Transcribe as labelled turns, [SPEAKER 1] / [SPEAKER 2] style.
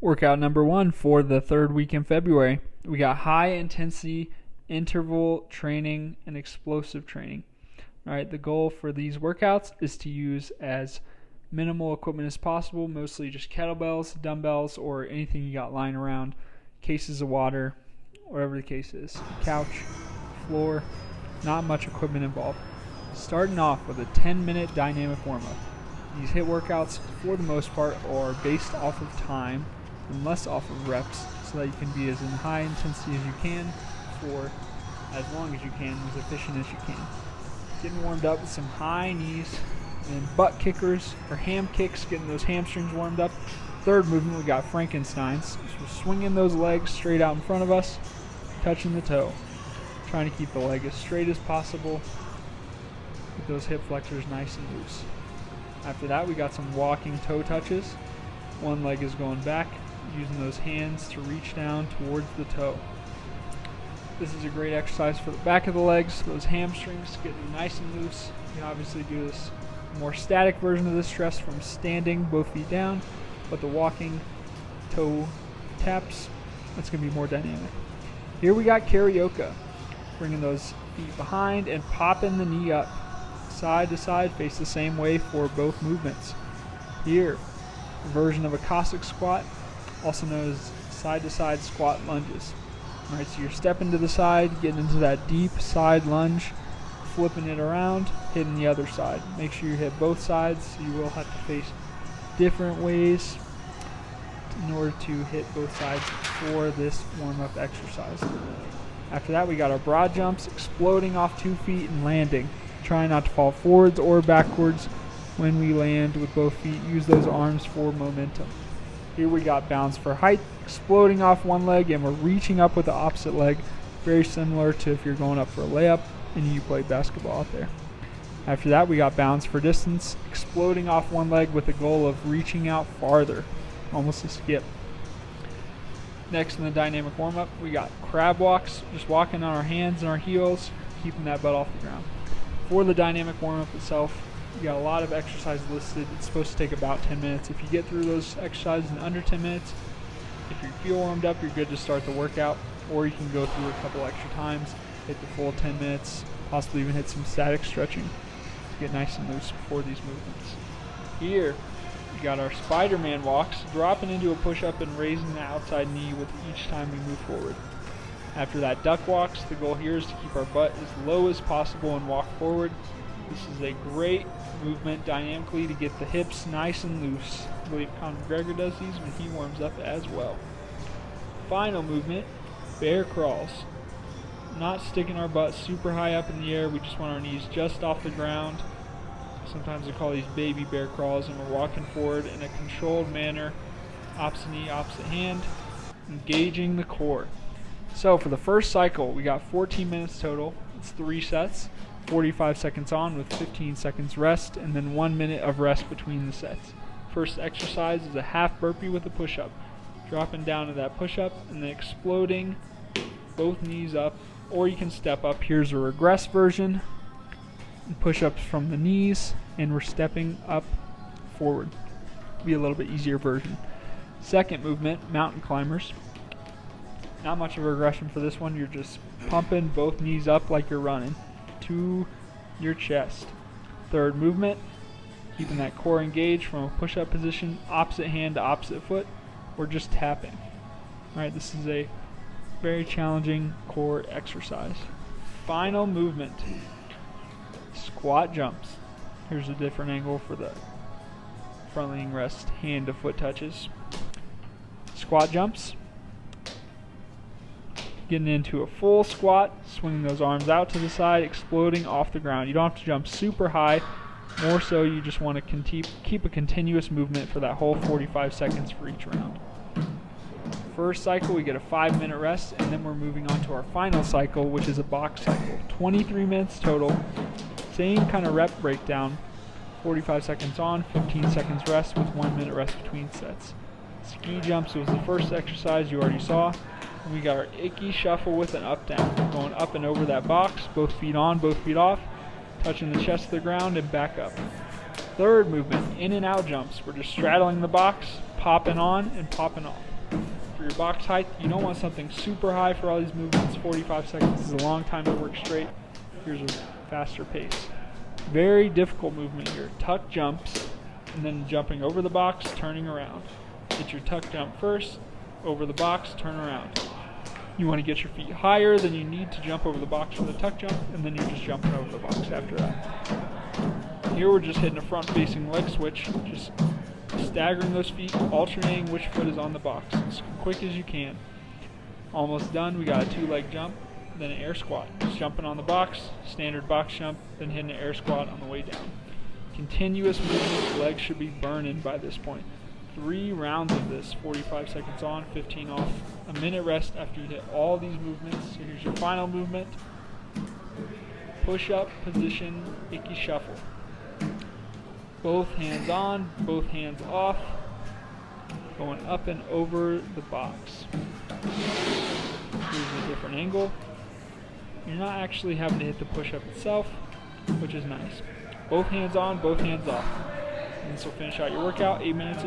[SPEAKER 1] Workout number 1 for the third week in February. We got high intensity interval training and explosive training. All right, the goal for these workouts is to use as minimal equipment as possible, mostly just kettlebells, dumbbells, or anything you got lying around, cases of water, whatever the case is, couch, floor, not much equipment involved. Starting off with a 10-minute dynamic warm-up. These HIIT workouts, for the most part, are based off of time and less off of reps, so that you can be as in high intensity as you can for as long as you can, as efficient as you can. Getting warmed up with some high knees and butt kickers or ham kicks, getting those hamstrings warmed up. Third movement, we got Frankenstein's. So we're swinging those legs straight out in front of us, touching the toe. Trying to keep the leg as straight as possible. Keep those hip flexors nice and loose. After that, we got some walking toe touches. One leg is going back, using those hands to reach down towards the toe. This is a great exercise for the back of the legs, those hamstrings, getting nice and loose. You can obviously do this more static version of this stress from standing, both feet down, but the walking toe taps, that's going to be more dynamic. Here we got karaoke, bringing those feet behind and popping the knee up. Side to side, face the same way for both movements. Here, a version of a Cossack squat, also known as side to side squat lunges. All right, so you're stepping to the side, getting into that deep side lunge, flipping it around, hitting the other side. Make sure you hit both sides. You will have to face different ways in order to hit both sides for this warm-up exercise. After that, we got our broad jumps, exploding off 2 feet and landing. Try not to fall forwards or backwards when we land with both feet. Use those arms for momentum. Here we got bounds for height, exploding off one leg, and we're reaching up with the opposite leg. Very similar to if you're going up for a layup and you play basketball out there. After that, we got bounds for distance, exploding off one leg with the goal of reaching out farther, almost a skip. Next in the dynamic warm-up, we got crab walks, just walking on our hands and our heels, keeping that butt off the ground. For the dynamic warm-up itself, you got a lot of exercises listed. It's supposed to take about 10 minutes. If you get through those exercises in under 10 minutes, if you feel warmed up, you're good to start the workout, or you can go through a couple extra times, hit the full 10 minutes, possibly even hit some static stretching to get nice and loose before these movements. Here, we got our Spider-Man walks, dropping into a push-up and raising the outside knee with each time we move forward. After that, duck walks. The goal here is to keep our butt as low as possible and walk forward. This is a great movement dynamically to get the hips nice and loose. I believe Conor McGregor does these when he warms up as well. Final movement, bear crawls. Not sticking our butt super high up in the air. We just want our knees just off the ground. Sometimes they call these baby bear crawls, and we're walking forward in a controlled manner. Opposite knee, opposite hand, engaging the core. So for the first cycle, we got 14 minutes total. It's 3 sets, 45 seconds on with 15 seconds rest, and then 1 minute of rest between the sets. First exercise is a half burpee with a push-up. Dropping down to that push-up and then exploding both knees up, or you can step up. Here's a regress version. Push-ups from the knees, and we're stepping up forward. Be a little bit easier version. Second movement, mountain climbers. Not much of a regression for this one. You're just pumping both knees up like you're running to your chest. Third movement, keeping that core engaged from a push-up position, opposite hand to opposite foot, or just tapping. All right, this is a very challenging core exercise. Final movement, squat jumps. Here's a different angle for the front leaning rest, hand to foot touches. Squat jumps. Getting into a full squat, swinging those arms out to the side, exploding off the ground. You don't have to jump super high. More so, you just want to keep a continuous movement for that whole 45 seconds for each round. First cycle, we get a 5-minute rest, and then we're moving on to our final cycle, which is a box cycle. 23 minutes total. Same kind of rep breakdown. 45 seconds on, 15 seconds rest with 1 minute rest between sets. Ski jumps was the first exercise you already saw. And we got our icky shuffle with an up down. Going up and over that box, both feet on, both feet off, touching the chest to the ground and back up. Third movement, in and out jumps. We're just straddling the box, popping on and popping off. For your box height, you don't want something super high for all these movements. 45 seconds is a long time to work straight. Here's a faster pace. Very difficult movement here. Tuck jumps, and then jumping over the box, turning around. Get your tuck jump first, over the box, turn around. You want to get your feet higher than you need to jump over the box for the tuck jump, and then you're just jumping over the box after that. Here we're just hitting a front-facing leg switch, just staggering those feet, alternating which foot is on the box as quick as you can. Almost done. We got a 2-leg jump, then an air squat. Just jumping on the box, standard box jump, then hitting an air squat on the way down. Continuous movement, legs should be burning by this point. 3 rounds of this, 45 seconds on, 15 off. A minute rest after you hit all these movements. So here's your final movement. Push up, position, icky shuffle. Both hands on, both hands off. Going up and over the box. Here's a different angle. You're not actually having to hit the push-up itself, which is nice. Both hands on, both hands off. And this will finish out your workout, 8 minutes of